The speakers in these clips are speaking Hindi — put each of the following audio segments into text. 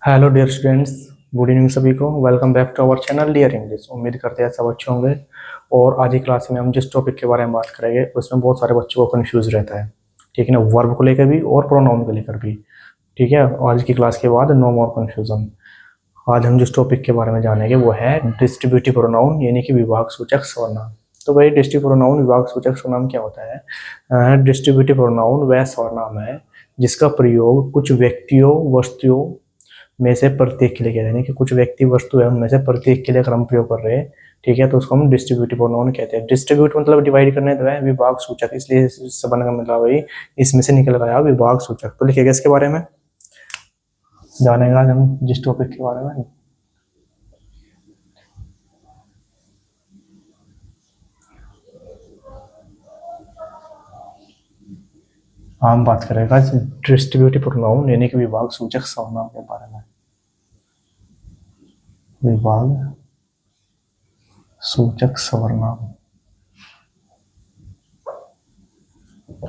Hello dear students. Good evening सभी को। Welcome back to our channel Dear English. उम्मीद करते हैं सब अच्छे होंगे। और आज की क्लास में हम जिस टॉपिक के बारे में बात करेंगे उसमें बहुत सारे बच्चों को कंफ्यूज रहता है। ठीक है ना, वर्ब को लेकर भी और प्रोनाउन को लेकर भी। ठीक है, आज की क्लास के बाद नो मोर कंफ्यूजन। आज हम जिस टॉपिक के बारे में जानेंगे वो है डिस्ट्रीब्यूटिव प्रोनाउन, यानी कि विभाग सूचक सर्वनाम। तो भाई डिस्ट्रीब्यूटिव प्रोनाउन विभाग सूचक सर्वनाम क्या होता है? डिस्ट्रीब्यूटिव प्रोनाउन वह सर्वनाम है जिसका प्रयोग कुछ व्यक्तियों वस्तुओं में से प्रत्येक के लिए किया जाए, कि कुछ व्यक्ति वस्तु है उनमें से प्रत्येक के लिए अगर हम प्रयोग कर रहे हैं, ठीक है, तो उसको हम डिस्ट्रीब्यूटिव प्रोनाउन कहते हैं। डिस्ट्रीब्यूट मतलब डिवाइड करने तो है, विभाग सूचक, इसलिए इस संबंध का मतलब वही इसमें से निकल गया विभाग सूचक। तो लिखिएगा इसके बारे में, जानेगा आज हम जिस टॉपिक के बारे में। हम बात करेगा डिस्ट्रीब्यूटिव प्रोनाउन यानी कि विभाग सूचक सर्वनाम के बारे में। विभाग सूचक सर्वनाम,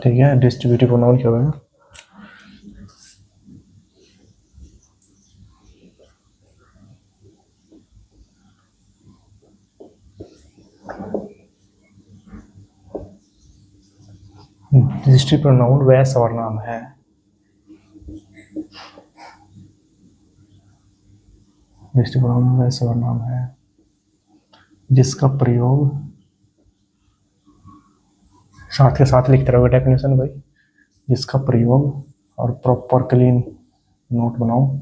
ठीक है। डिस्ट्रीब्यूटिव प्रोनाउन क्या होगा? डिस्ट्रीब्यूटिव प्रोनाउन वह सर्वनाम है डिस्ट्रीब्यूटिव प्रोनाउन वह सर्वनाम है जिसका प्रयोग, साथ के साथ लिखते रहोगे डेफिनेशन भाई, जिसका प्रयोग और प्रॉपर क्लीन नोट बनाओ।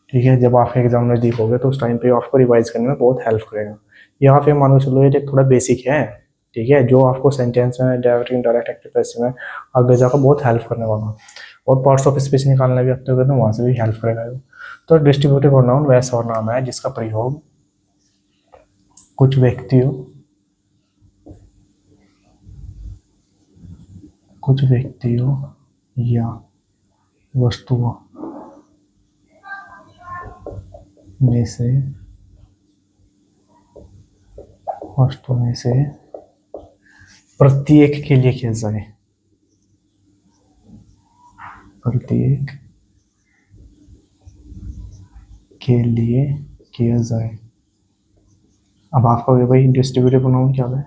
ठीक है, जब आपके एग्जाम नजदीक होगे तो उस टाइम पे आपको रिवाइज करने में बहुत हेल्प करेगा। यहाँ पे मान के चलो ये थोड़ा बेसिक है, ठीक है, जो आपको सेंटेंस में डायरेक्ट इनडायरेक्ट एक्टिव पैसिव में आगे जाकर बहुत हेल्प करने वाला। और पार्ट्स ऑफ स्पीच निकालना भी आपको तो वहाँ से भी हेल्प करेगा। तो डिस्ट्रीब्यूटिव प्रोनाउन वह सर्वनाम है जिसका प्रयोग कुछ व्यक्तियों या वस्तुओं में से प्रत्येक के लिए किया जाए। प्रत्येक के लिए किया जाए। अब आपका भाई डिस्ट्रीब्यूटिव प्रोनाउन क्या है?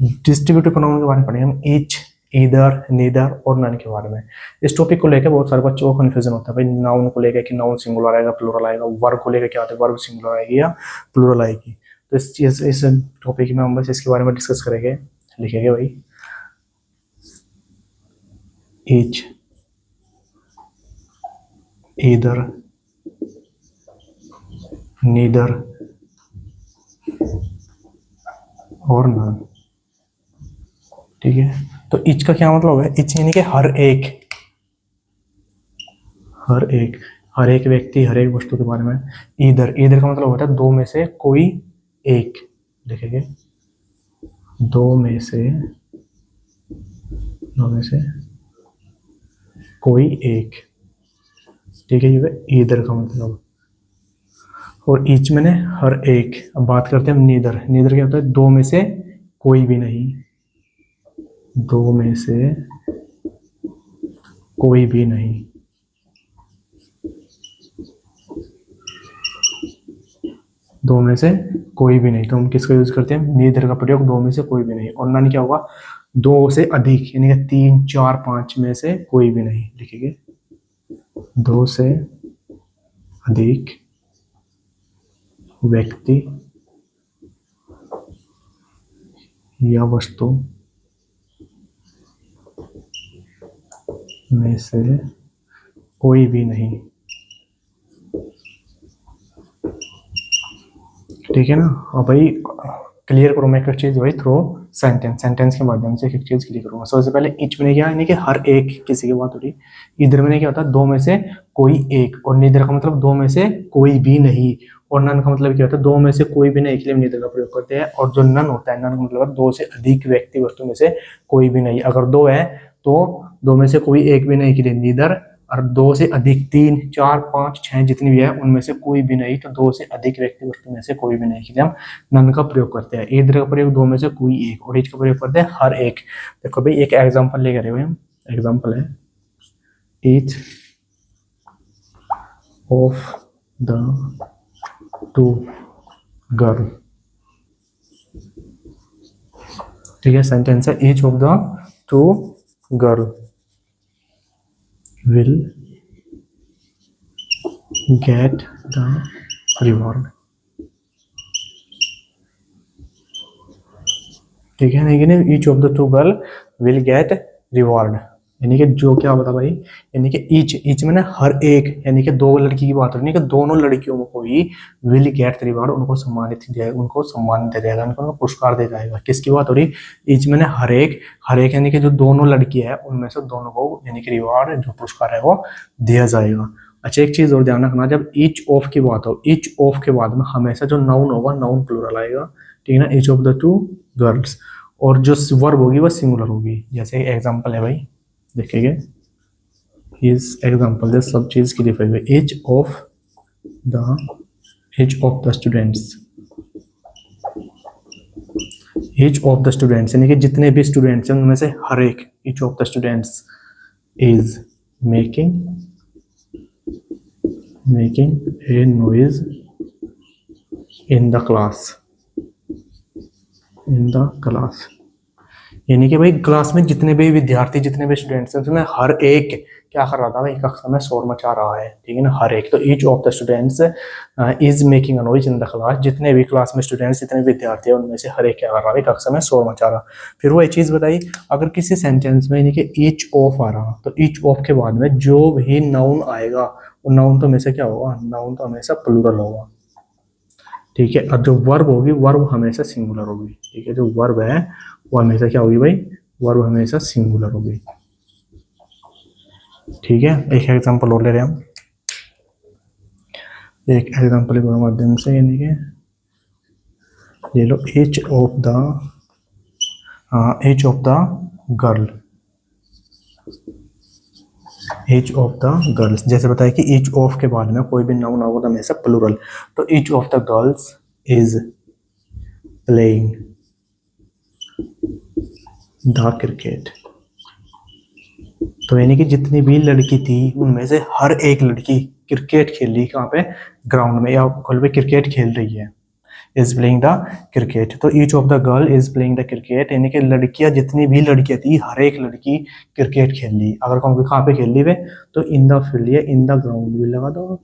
डिस्ट्रीब्यूटिव प्रोनाउन के बारे में पढ़ेंगे हम, ईच, ईदर, नीदर और नन के बारे में। इस टॉपिक को लेकर बहुत सारे बच्चों को कंफ्यूजन होता है भाई, नाउन को लेकर कि नाउन सिंगुलर आएगा प्लूरल आएगा, वर्ब को लेकर क्या होता है, वर्ब सिंगुलर आएगी या प्लूरल आएगी। तो इस टॉपिक में हम बस इसके बारे में डिस्कस करेंगे। लिखेंगे भाई ईच, ईदर, नीदर और नन। ठीक है, तो ईच का क्या मतलब है? ईच यानी कि हर एक व्यक्ति, हर एक वस्तु के बारे में। ईदर, ईदर का मतलब होता है दो में से कोई एक। लिखेंगे दो में से कोई एक। ठीक है, ये ईदर का मतलब। और ईच मैंने हर एक। अब बात करते हैं हम नीदर। नीदर क्या होता है? दो में से कोई भी नहीं। दो में से कोई भी नहीं। दो में से कोई भी नहीं, तो हम किसका यूज करते हैं? नीदर का प्रयोग दो में से कोई भी नहीं। और नन क्या होगा? दो से अधिक, यानी कि तीन, चार, पांच में से कोई भी नहीं। लिखेंगे दो से अधिक व्यक्ति या वस्तु में से कोई भी नहीं। ठीक है ना। अब भाई क्लियर करो मैं एक चीज भाई थ्रो सेंटेंस के माध्यम से एक चीज क्लियर करूंगा। सबसे पहले ईच में क्या यानी कि हर एक, किसी की बात हो रही। इधर में क्या होता है? दो में से कोई एक। और नीदर का मतलब दो में से कोई भी नहीं। और नन का मतलब क्या होता है? दो में से कोई भी नहीं के लिए नीदर का प्रयोग करते हैं। और जो नन होता है, नन का मतलब दो से अधिक व्यक्ति वस्तु में से कोई भी नहीं। अगर दो है तो दो में से कोई एक भी नहीं के लिए नीदर, और दो से अधिक, तीन, चार, पांच, छह जितनी भी है उनमें से कोई भी नहीं, तो दो से अधिक व्यक्ति वस्तु में से कोई भी नहीं के लिए हम नन का प्रयोग करते हैं। ईदर का प्रयोग दो में से कोई एक, और ईच का प्रयोग करते हैं हर एक। देखो भाई एक एग्जांपल लेकर हम, एग्जांपल है each of the to girl, ठीक है। सेंटेंस है each of the to girl will get the reward, ठीक है। लेकिन each of the to girl will get reward, यानी कि जो क्या होता भाई, यानी कि ईच मैंने हर एक, यानी कि दो लड़की की बात हो रही है कि दोनों लड़कियों को ही विल गेट रिवॉर्ड, उनको सम्मानित दिया जाएगा, उनको सम्मान दिया जाएगा, उनको पुरस्कार दिया जाएगा। किसकी बात हो रही, ईच मैंने हर एक यानी कि जो दोनों लड़की है उनमें से दोनों को यानी कि रिवॉर्ड जो पुरस्कार है वो दिया जाएगा। अच्छा, एक चीज और ध्यान रखना, जब ईच ऑफ की बात हो, ईच ऑफ के बाद में हमेशा जो नाउन होगा नाउन प्लूरल आएगा, ठीक है ना, each of the two girls, और जो वर्ब होगी वो सिंगुलर होगी। जैसे एग्जांपल है भाई, देखिए इस एग्जांपल से सब चीज क्लियर हुई। Each of the students, each of the students यानी कि जितने भी स्टूडेंट्स हैं उनमें से हर एक, each of the students is making a noise in the class, यानी कि भाई क्लास में जितने भी विद्यार्थी, जितने भी स्टूडेंट्स हैं उसमें हर एक क्या कर रहा था भाई, कक्षा में शोर मचा रहा है, ठीक है ना, हर एक। तो each of the students is making a noise in the class, जितने भी क्लास में स्टूडेंट्स, जितने विद्यार्थी हैं उनमें से हर एक क्या कर रहा है, कक्षा में शोर मचा रहा। फिर वो एक चीज बताई, अगर किसी सेंटेंस में यानी कि ईच ऑफ आ रहा, तो ईच ऑफ के बाद में जो भी नाउन आएगा वो नाउन तो हमेशा क्या होगा, नाउन तो हमेशा प्लूरल होगा, ठीक है। अब जो वर्ब होगी, वर्ब हमेशा सिंगुलर होगी, ठीक है। जो वर्ब है वो हमेशा क्या होगी भाई, वर्ब हमेशा सिंगुलर होगी, ठीक है। एक एग्जांपल और ले रहे हैं हम, एक एग्जांपल के माध्यम से, यानी कि ले लो age of the girl, age of the girls, जैसे बताया कि एज ऑफ के बाद में कोई भी नाउन होगा तो हमेशा प्लूरल, तो each of the girls is playing the cricket, तो यानी कि जितनी भी लड़की थी उनमें से हर एक लड़की क्रिकेट खेल रही, कहाँ पे, ग्राउंड में, या कल पे क्रिकेट खेल रही है, इज प्लेइंग द क्रिकेट। तो each of the girl is playing the cricket, यानी कि लड़कियां, जितनी भी लड़कियां थी हर एक लड़की क्रिकेट खेल रही। अगर कहूँ कहाँ पे खेल रही है तो इन द फील्ड या इन द ग्राउंड भी लगा दो,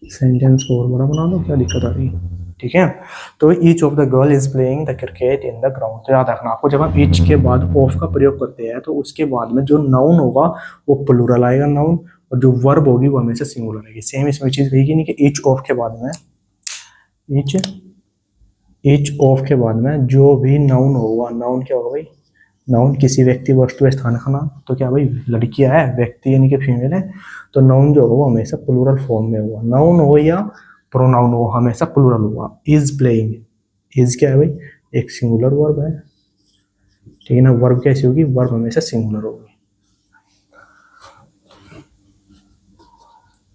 सेंटेंस को और बड़ा बना दो, क्या दिक्कत आ रही है, ठीक है। तो each of the girl is playing the cricket in the ground, तो याद रखना आपको, जब हम ईच के बाद ऑफ का प्रयोग करते हैं तो उसके बाद में जो नाउन होगा वो प्लूरल आएगा नाउन, और जो वर्ब होगी वो हमेशा सिंगुलर आएगी। सेम इसमें चीज रहेगी नहीं कि ईच ऑफ के बाद में, ईच ऑफ के बाद में जो भी नाउन होगा, नाउन क्या होगा भाई, नाउन किसी व्यक्ति, वस्तु, स्थान का नाम, तो क्या भाई लड़कियां है, व्यक्ति यानी कि फीमेल है, तो नाउन जो होगा वो हमेशा प्लूरल फॉर्म में होगा, नाउन हो या प्रोनाउन हो हमेशा प्लूरल होगा। इज प्लेइंग, इज क्या है भाई, एक सिंगुलर वर्ब है, ठीक है ना। वर्ब कैसी होगी, वर्ब हमेशा सिंगुलर होगी।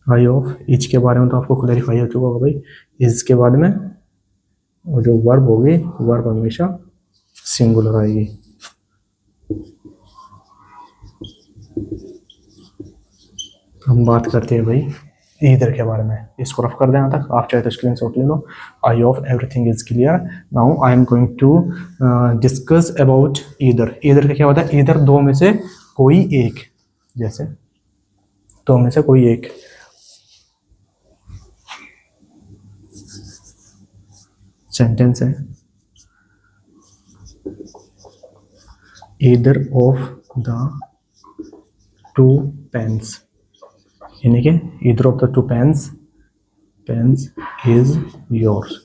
आई ऑफ इज के बारे में तो आपको क्लैरिफाई हो चुका होगा भाई, इज के बाद में और जो वर्ब होगी, वर्ब हमेशा सिंगुलर आएगी। हम बात करते हैं भाई ईदर के बारे में, इसको रफ कर दें यहाँ तक, आप चाहे तो स्क्रीनशॉट ले लो। If everything is clear, now I am going to discuss about either. Either का क्या होता है, ईदर दो में से कोई एक, जैसे दो में से कोई एक, सेंटेंस है either of the two pens, यानी कि either of the two pens is yours.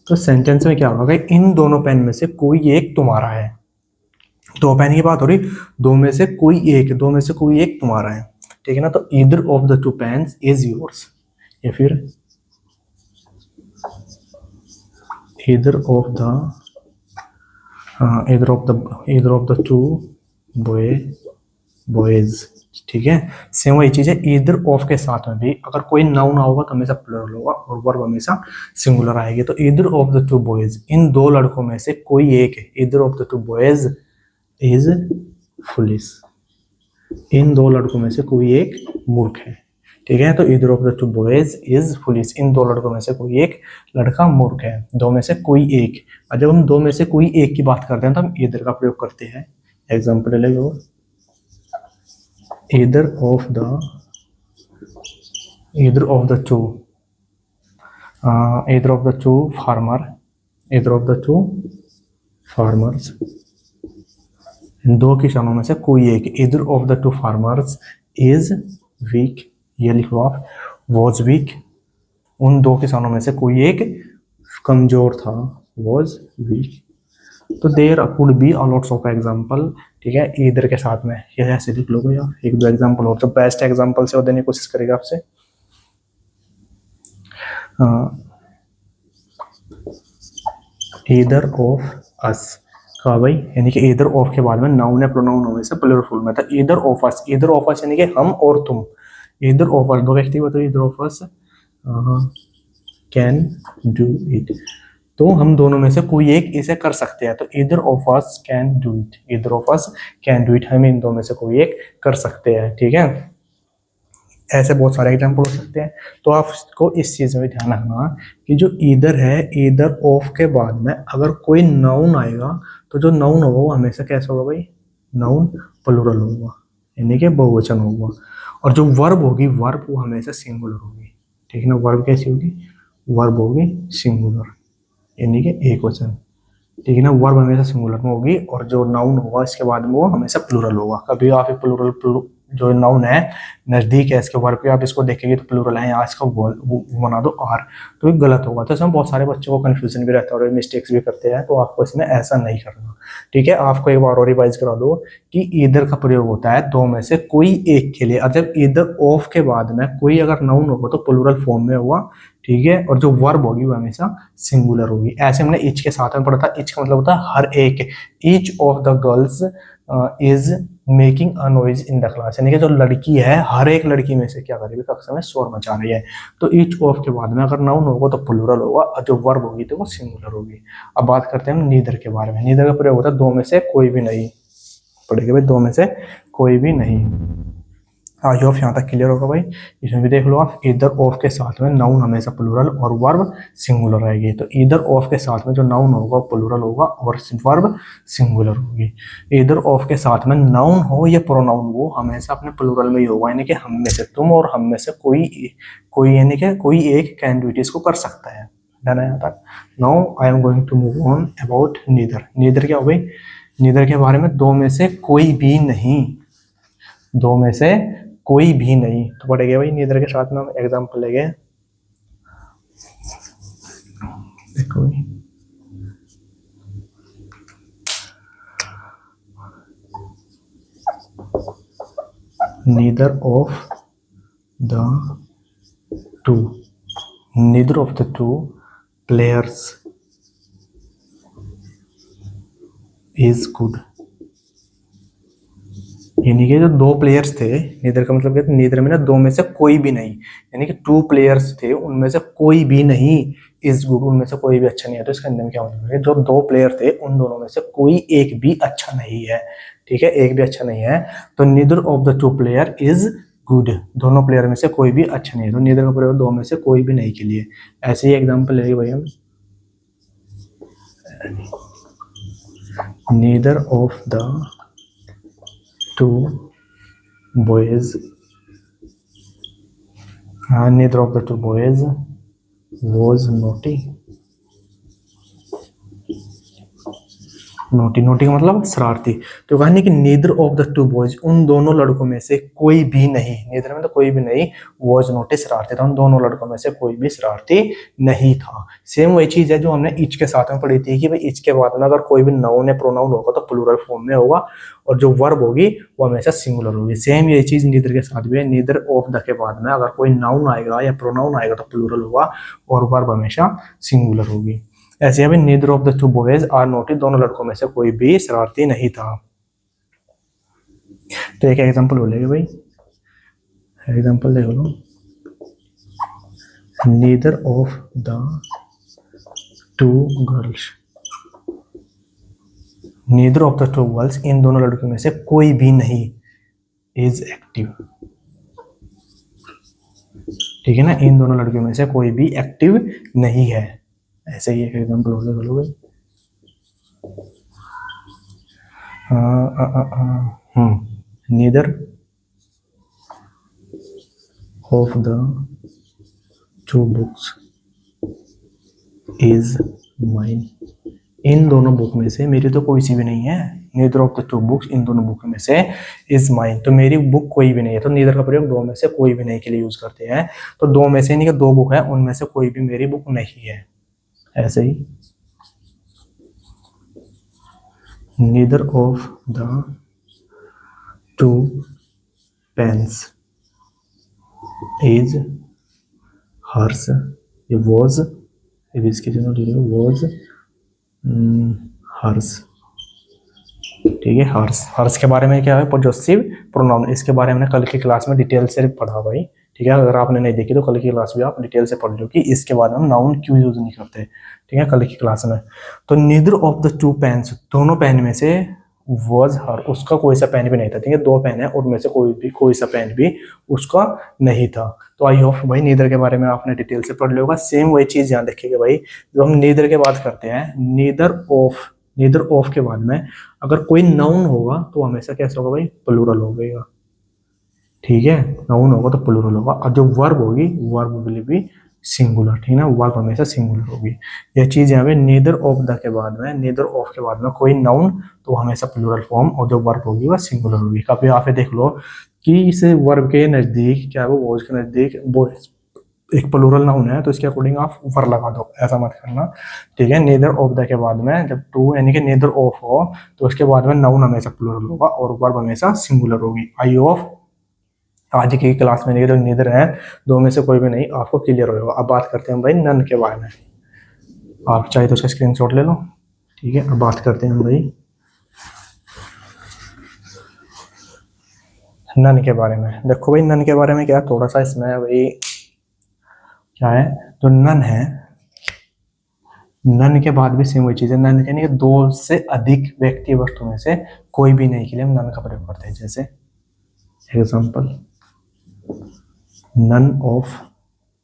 तो सेंटेंस में क्या होगा, इन दोनों पेन में से कोई एक तुम्हारा है, दो पेन की बात हो रही, दो में से कोई एक तुम्हारा है, ठीक है ना। तो either of the two pens is yours, या फिर either of the two boys, ठीक है। सेम वही चीज है, ईदर ऑफ के साथ में भी अगर कोई नाउन होगा तो हमेशा प्लूरल होगा और वर्ब हमेशा सिंगुलर आएगी। तो either of the two boys, इन दो लड़कों में से कोई एक है, either of the two boys is foolish, इन दो लड़कों में से कोई एक मूर्ख है, ठीक है। तो either of the two boys is foolish, इन दो लड़कों में से कोई एक लड़का मूर्ख है, दो में से कोई एक। और जब हम दो में से कोई एक की बात करते हैं तो हम ईदर का प्रयोग करते हैं। एग्जाम्पल ले लो, either of the two, either of the two farmer, either of the two farmers, दो किसानों में से कोई एक, either of the two farmers is weak, ये लिखो आप, वॉज वीक, उन दो किसानों में से कोई एक कमजोर था, वॉज वीक। तो there could be a lots of example, ठीक है, ईदर के साथ में ये ऐसे लिख लो यार, एक दो एग्जांपल और तो बेस्ट एग्जांपल से और देने की कोशिश करेगा आपसे। ईदर ऑफ अस कहा भाई, यानी कि ईदर ऑफ के बाद में नाउन या प्रोनाउन होने से प्लूरल फॉर्म में था। Either of us, either of us यानी कि हम और तुम, ईदर ऑफ अस दो व्यक्ति बताओ, either of us can do it, तो हम दोनों में से कोई एक इसे कर सकते हैं। तो either of us can do it, either of us can do it, हम इन दोनों में से कोई एक कर सकते हैं, ठीक है। ऐसे बहुत सारे एग्जाम्पल हो सकते हैं। तो आपको इस चीज में भी ध्यान रखना कि जो ईदर है, ईदर ऑफ के बाद में अगर कोई नाउन आएगा तो जो नाउन होगा वो हमेशा कैसा होगा भाई, नाउन प्लूरल होगा, यानी कि बहुवचन होगा। और जो वर्ब होगी, वर्ब वो हमेशा सिंगुलर होगी, ठीक है ना। वर्ब कैसी होगी, वर्ब होगी सिंगुलर, यानी कि एक वचन, ठीक है ना। वर्ब हमेशा सिंगुलर में होगी और जो नाउन होगा इसके बाद में वो हमेशा प्लूरल होगा। कभी आप प्लूरल जो नाउन है नजदीक है इसके वर्ब पे, आप इसको देखेंगे तो प्लूरल है, यहाँ इसका वो बना दो आर, तो ये गलत होगा। तो इसमें बहुत सारे बच्चों को कंफ्यूजन भी रहता है और मिस्टेक्स भी करते हैं, तो आपको इसमें ऐसा नहीं करना, ठीक है। आपको एक बार और रिवाइज करा दो कि ईदर का प्रयोग होता है दो में से कोई एक के लिए, और जब ईदर ऑफ के बाद में कोई अगर नाउन होगा तो प्लूरल फॉर्म में होगा, ठीक है। और जो वर्ब होगी वो हमेशा सिंगुलर होगी। ऐसे हमने ईच के साथ में पढ़ा था, ईच का मतलब होता है हर एक, each of the girls is making a noise in the class, यानी कि जो लड़की है हर एक लड़की में से क्या करेगी, कक्षा में शोर मचा रही है। तो ईच ऑफ के बाद में अगर नाउन होगा तो प्लूरल होगा और जो वर्ब होगी तो वो सिंगुलर होगी। अब बात करते हैं हम नीदर के बारे में। नीदर का प्रयोग होता है दो में से कोई भी नहीं, पढ़ेगा भाई, दो में से कोई भी नहीं। आई होप यहाँ तक क्लियर होगा भाई। इसमें भी देख लो आप, ईदर ऑफ के साथ में नाउन हमेशा प्लूरल और वर्ब सिंगुलर रहेगी। तो ईदर ऑफ के साथ में जो नाउन होगा प्लूरल होगा और वर्ब सिंगुलर होगी। ईदर ऑफ के साथ में नाउन हो या प्रोनाउन वो हमेशा अपने प्लूरल में ही होगा, यानी कि हम में से तुम और हम में से कोई यानी कि कोई एक कैन डू इट, इसको कर सकता है। डन है यहाँ तक। Now I am going to move on about neither. Neither क्या हो गई, नीदर के बारे में दो में से कोई भी नहीं, दो में से कोई भी नहीं, तो पढ़ेगा भाई नीदर के साथ में हम एग्जाम्पल लेंगे। देखो neither of the to, neither of the two players is good, यानी कि जो दो प्लेयर्स थे, नीदर का मतलब क्या, नीदर में ना दो में से कोई भी नहीं, यानी कि टू प्लेयर्स थे उनमें से कोई भी नहीं इज गुड, उनमें से कोई भी अच्छा नहीं है। तो इसके अंदर में क्या मतलब है, जो दो प्लेयर थे उन दोनों में से कोई एक भी अच्छा नहीं है, ठीक है, एक भी अच्छा नहीं है। तो neither of the to player is good, दोनों प्लेयर में से कोई भी अच्छा नहीं है। तो नीदर का प्रयोग दो में से कोई भी नहीं के लिए। ऐसे ही एग्जाम्पल लेंगे भाई हम, neither of the two boys, neither of the two boys was naughty, naughty, naughty का मतलब शरारती। तो कहने कि neither of the two boys, उन दोनों लड़कों में से कोई भी नहीं, नीदर में तो कोई भी नहीं, वॉज नोटी शरारती था, उन दोनों लड़कों में से कोई भी शरारती नहीं था। सेम वही चीज है जो हमने इच के साथ में पढ़ी थी कि भाई इच के बाद में अगर कोई भी नाउन या प्रोनाउन होगा तो प्लूरल फॉर्म में होगा और जो वर्ब होगी वो हमेशा सिंगुलर होगी। सेम यही चीज नीदर के साथ भी है, नीदर ऑफ द के बाद में अगर कोई नाउन आएगा या प्रोनाउन आएगा तो प्लूरल होगा और वर्ब हमेशा सिंगुलर होगी। ऐसे अभी neither of the two boys are naughty, दोनों लड़कों में से कोई भी शरारती नहीं था। तो एक एग्जांपल बोलेगा भाई, एग्जांपल देख लो, neither of the two girls, neither of the two girls, इन दोनों लड़कों में से कोई भी नहीं इज एक्टिव, ठीक है ना, इन दोनों लड़कियों में से कोई भी एक्टिव नहीं है। ऐसे ही एक एग्जाम्पल हो गया भाई। Neither of the two books is mine. इन दोनों बुक में से मेरी तो कोई सी भी नहीं है। Neither of the two books, इन दोनों बुक में से इज माइन, तो मेरी बुक कोई भी नहीं है। तो नीदर का प्रयोग दो में से कोई भी नहीं के लिए यूज करते हैं। तो दो में से नहीं कि दो बुक है, उनमें से कोई भी मेरी बुक नहीं है। ऐसे ही neither of the two pens is hers, ये वॉज, इसकी जगह वॉज हर्स। ठीक है, हर्स, हर्स के बारे में क्या है, पॉजेसिव प्रोनाउन। इसके बारे में कल की क्लास में डिटेल से पढ़ा भाई। ठीक है, अगर आपने नहीं देखी तो कल की क्लास भी आप डिटेल से पढ़ लो कि इसके बाद हम नाउन क्यों यूज नहीं करते। ठीक है, कल की क्लास में। तो neither of the two pens, दोनों पेन में से वॉज हर, उसका कोई सा पेन भी नहीं था। ठीक है, दो पेन है, उनमें से कोई सा पेन भी उसका नहीं था। तो आई होप भाई नीदर के बारे में आपने डिटेल से पढ़ लिया होगा। सेम वही चीज ध्यान रखिएगा भाई, जब हम नीदर के बात करते हैं, नीदर ऑफ के बाद में अगर कोई नाउन होगा तो हमेशा कैसा होगा भाई, प्लूरल होगा। ठीक है, नाउन होगा तो प्लूरल होगा, और जो वर्ब होगी वर्ब विल बी सिंगुलर। ठीक है ना, वर्ब हमेशा सिंगुलर होगी। यह चीज यहाँ पे नीदर ऑफ द के बाद में, नीदर ऑफ के बाद में कोई नाउन तो हमेशा प्लूरल फॉर्म, और जो वर्ब होगी वह सिंगुलर होगी। कभी आप देख लो कि इस वर्ब के नजदीक क्या है, वो वॉज के नजदीक वो एक प्लूरल नाउन है, तो इसके अकॉर्डिंग आप वर लगा दो, ऐसा मत करना। ठीक है, नेदर ऑफ द के बाद में जब टू यानी कि नेदर ऑफ हो तो उसके बाद में नाउन हमेशा प्लूरल होगा और वर्ब हमेशा सिंगुलर होगी। आई ऑफ आज की क्लास में जो नेदर है, दो में से कोई भी नहीं, आपको क्लियर होगा। अब बात करते हैं भाई नन के बारे में। आप चाहे तो उसका स्क्रीनशॉट ले लो। ठीक है, अब बात करते हैं भाई नन के बारे में। देखो भाई नन के बारे में क्या, थोड़ा सा इसमें भाई क्या है, तो नन है, नन के बाद भी सेम वही चीज है। नन यानी कि दो से अधिक व्यक्ति वस्तु में से कोई भी नहीं के लिए हम नन का प्रयोग करते हैं। जैसे example, none of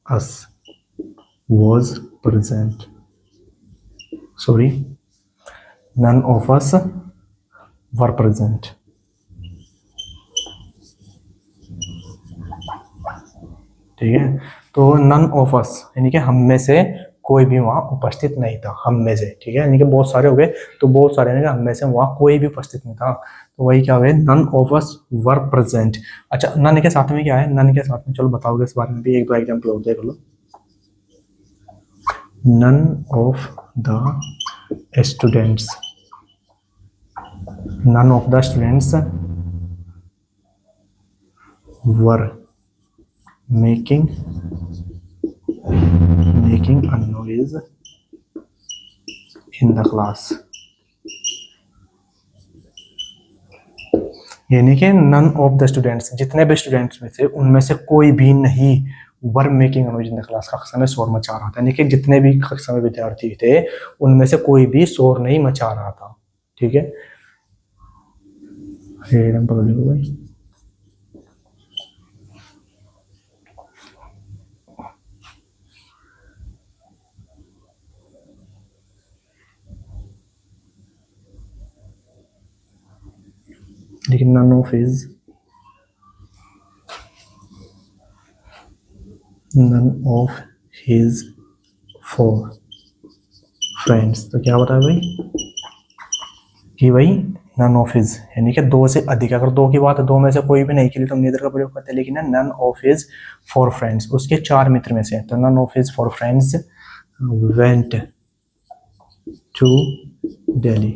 us was present, sorry, none of us were present. ठीक है, तो नन ऑफ अस यानी कि हम में से कोई भी वहां उपस्थित नहीं था, हम में से। ठीक है, यानी कि बहुत सारे हो गए, तो बहुत सारे यानी कि हम में से वहां कोई भी उपस्थित नहीं था, तो वही क्या हो गया, none of us were present. अच्छा, नन के साथ में क्या है, नन के साथ में चलो बताओगे इस बारे में भी, एक दो एग्जाम्पल और देख लो। None of the students, none of the students were making a noise in the class। यानी कि नन ऑफ द स्टूडेंट्स, जितने भी स्टूडेंट्स में से उनमें से कोई भी नहीं were making noise in the class, कक्षा में शोर मचा रहा था। यानी कि जितने भी कक्षा में विद्यार्थी थे उनमें से कोई भी शोर नहीं मचा रहा था। ठीक है, भाई लेकिन none of is, none of his four friends, तो क्या होता है भाई कि भाई नन ऑफ हिज यानी कि दो से अधिक, अगर दो की बात है, दो में से कोई भी नहीं के लिए तो हम नीदर का प्रयोग करते हैं। लेकिन none of his four friends, उसके चार मित्र में से, तो none of his four friends went to Delhi,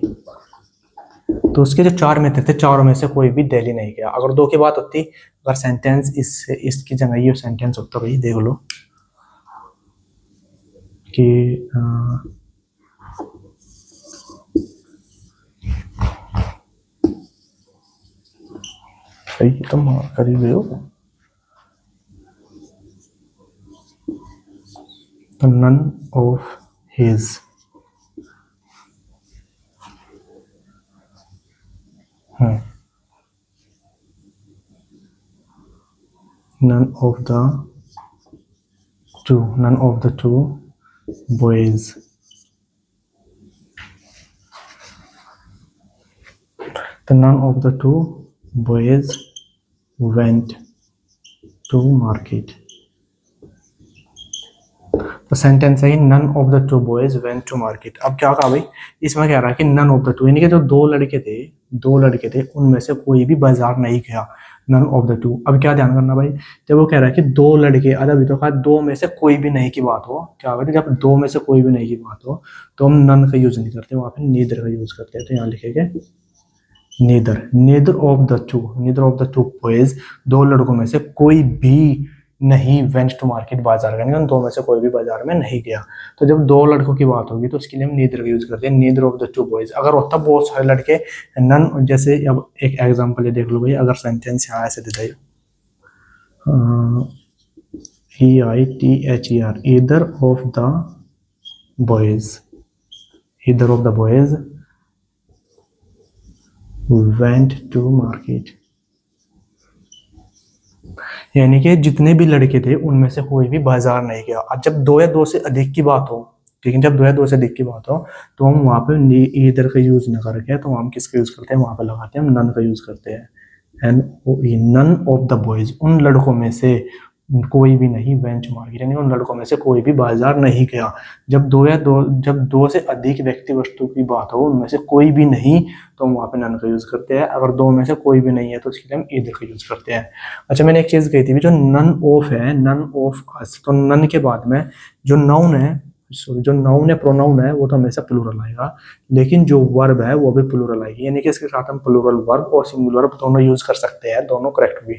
तो उसके जो चार मित्र थे चारों में से कोई भी दिल्ली नहीं गया। अगर दो की बात होती, अगर सेंटेंस इसकी जगह ये सेंटेंस होता भाई, देख लो कि सही तुम कर ही गए हो, तो none of his none of the two, none of the two boys. तो none of the two boys went to market. तो सेंटेंस है none of the two boys went to market. अब क्या कहा भाई, इसमें कह रहा है कि नन ऑफ द टू, यानी कि जो दो लड़के थे उनमें से कोई भी बाजार नहीं गया। None of the two. अब क्या ध्यान करना भाई, जब वो कह रहा है कि दो लड़के, अभी तो कहा दो में से कोई भी नहीं की बात हो, क्या होगा जब दो में से कोई भी नहीं की बात हो तो हम नन का यूज नहीं करते, वहां पे नीदर का यूज करते हैं। तो यहाँ लिखेंगे neither of the two boys, दो लड़कों में से कोई भी नहीं वेंट टू मार्केट, बाजार गए, दो में से कोई भी बाजार में नहीं गया। तो जब दो लड़कों की बात होगी तो उसके लिए हम नीदर का यूज करते हैं, neither of the two boys. अगर होता बहुत सारे लड़के, नन, जैसे अब एक एग्जांपल ये देख लो भाई, अगर सेंटेंस यहाँ ऐसे दे दिया EITHER, either of the boys went to market, यानी कि जितने भी लड़के थे उनमें से कोई भी बाजार नहीं गया। अब जब दो या दो से अधिक की बात हो, ठीक है, जब दो या दो से अधिक की बात हो तो हम वहां पे ईदर का यूज न करके तो हम किसका यूज करते हैं, वहां पे लगाते हैं हम नन का यूज करते हैं, NOE, none of the boys, उन लड़कों में से कोई भी नहीं वेंट टू मार्केट, यानी उन लड़कों में से कोई भी बाजार नहीं गया। जब दो से अधिक व्यक्ति वस्तु की बात हो, उनमें से कोई भी नहीं, तो हम वहाँ पे नन का यूज करते हैं। अगर दो में से कोई भी नहीं है तो उसके लिए हम ईदर का यूज करते हैं। अच्छा, मैंने एक चीज कही थी, जो नन ऑफ है, नन ऑफ अस, तो नन के बाद में जो नाउन है, प्रोनाउन है, वो तो हमेशा प्लूरल आएगा, लेकिन जो वर्ब है वो भी प्लूरल आएगी, यानी कि इसके साथ हम प्लूरल वर्ब और सिंगुलर वर्ब दोनों यूज कर सकते हैं, दोनों करेक्ट भी।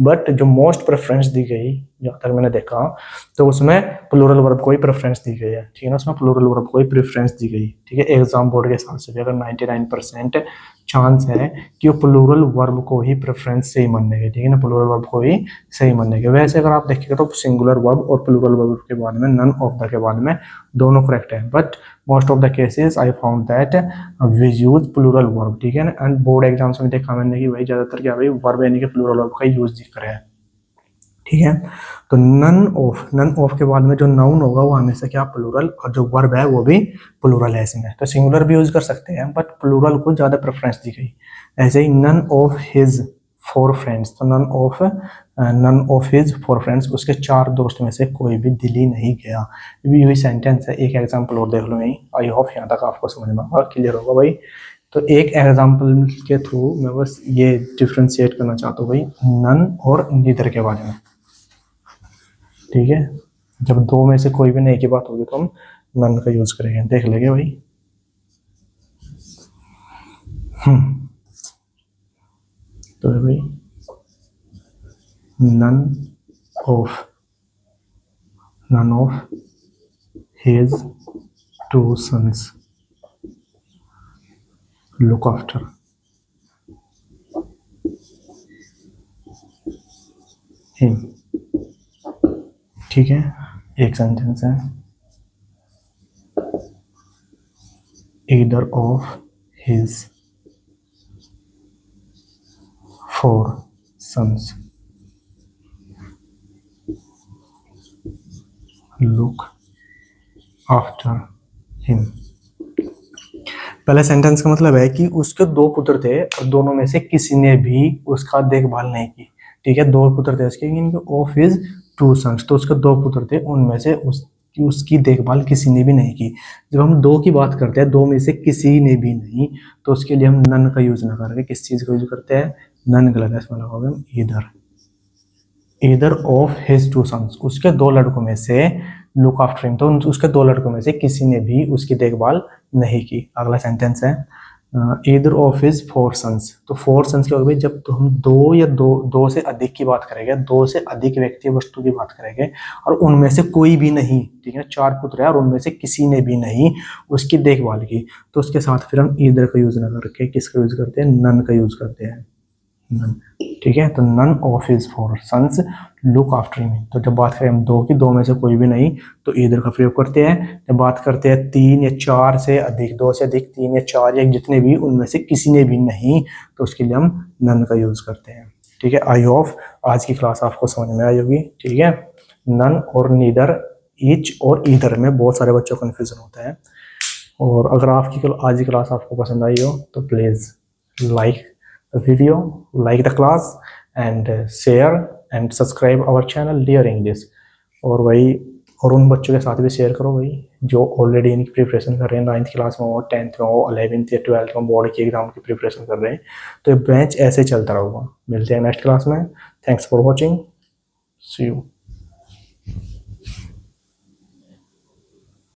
बट जो मोस्ट प्रेफरेंस दी गई, जहाँ तक मैंने देखा, तो उसमें प्लूरल वर्ब को ही प्रेफरेंस दी गई है, ठीक है ना, उसमें प्लूरल वर्ब को ही प्रेफरेंस दी गई, ठीक है। एग्जाम बोर्ड के हिसाब से भी अगर 99% चांस है कि वो प्लूरल वर्ब को ही प्रेफरेंस सही मानने के, ठीक है ना, प्लूरल वर्ब को ही सही मानने के। वैसे अगर आप देखिएगा तो सिंगुलर वर्ब और प्लूरल वर्ब के बारे में, नन ऑफ द के बारे में दोनों करेक्ट है, but most of the cases I found that we use plural verb, ठीक है ना। एंड बोर्ड एग्जाम्स में देखा मैंने कि भाई ज्यादातर क्या भाई वर्ब यानी कि प्लूरल वर्ब का यूज दिख रहा है, ठीक है। तो नन ऑफ के बाद में जो नाउन होगा वो हमेशा क्या प्लूरल, और जो वर्ब है वो भी प्लूरल है इसमें। तो सिंगुलर भी यूज कर सकते हैं बट प्लूरल को ज्यादा प्रेफरेंस दी गई। ऐसे ही नन ऑफ हिज 4 फ्रेंड्स, तो नन ऑफ हिज 4 फ्रेंड्स, उसके 4 दोस्त में से कोई भी दिल्ली नहीं गया। यही सेंटेंस है। एक एग्जाम्पल और देख लो यही, आई होप यहाँ तक आपको समझ में आएगा, क्लियर होगा भाई। तो एक एग्जाम्पल के थ्रू मैं बस ये डिफ्रेंशिएट करना चाहता हूँ भाई नन और नीदर के बारे में, ठीक है। जब दो में से कोई भी नहीं की बात होगी तो हम नन का यूज करेंगे, देख लेंगे भाई। तो भाई none of his 2 sons look after him, ठीक है। एक सेंटेंस है, either of his 4 sons look after him. पहले सेंटेंस का मतलब है कि उसके 2 पुत्र थे और दोनों में से किसी ने भी उसका देखभाल नहीं की, ठीक है। 2 पुत्र थे उसके, ऑफ हिज 2 sons, तो उसके 2 पुत्र थे, उनमें से उसकी देखभाल किसी ने भी नहीं की। जब हम 2 की बात करते हैं, 2 में से किसी ने भी नहीं, तो उसके लिए हम नन का यूज ना करके किस चीज का यूज करते हैं, नन गलत है, इसमें लगाओगे हम ईदर ऑफ हिज 2 sons, उसके 2 लड़कों में से लुक आफ्टर हिम, तो उसके 2 लड़कों में से किसी ने भी उसकी देखभाल नहीं की। अगला सेंटेंस है ईदर ऑफ हिज 4 sons, तो 4 sons क्या होगा, जब तो हम दो से अधिक की बात करेंगे, 2 से अधिक व्यक्ति वस्तु की बात करेंगे और उनमें से कोई भी नहीं, ठीक है, 4 पुत्र है और उनमें से किसी ने भी नहीं उसकी देखभाल की, तो उसके साथ फिर हम ईदर का यूज ना करके किसका यूज करते हैं, नन का यूज करते हैं, नन, ठीक है। तो none of his 4 sons look after him, तो जब बात करें हम 2 की, 2 में से कोई भी नहीं, तो ईदर का प्रयोग करते हैं। जब बात करते हैं 3 या 4 से अधिक, 2 से अधिक, 3 या 4 या जितने भी, उनमें से किसी ने भी नहीं, तो उसके लिए हम नन का यूज करते हैं, ठीक है। आई होप आज की क्लास आपको समझ में आई होगी, ठीक है। नन और नीदर ईच और ईदर में बहुत सारे बच्चों को कन्फ्यूज़न होता है। और अगर आपकी आज की क्लास आपको पसंद आई हो तो please like the video, like the class and share and subscribe our channel Dear English. और वही और उन बच्चों के साथ भी शेयर करो भाई जो ऑलरेडी इनकी प्रिपरेशन कर रहे हैं, 9th क्लास में हो, 10th में हो, 11th या 12th में बोर्ड के एग्जाम की प्रिपरेशन कर रहे हैं। तो ये बैच ऐसे चलता रहेगा। मिलते हैं नेक्स्ट क्लास में। Thanks for watching, see you.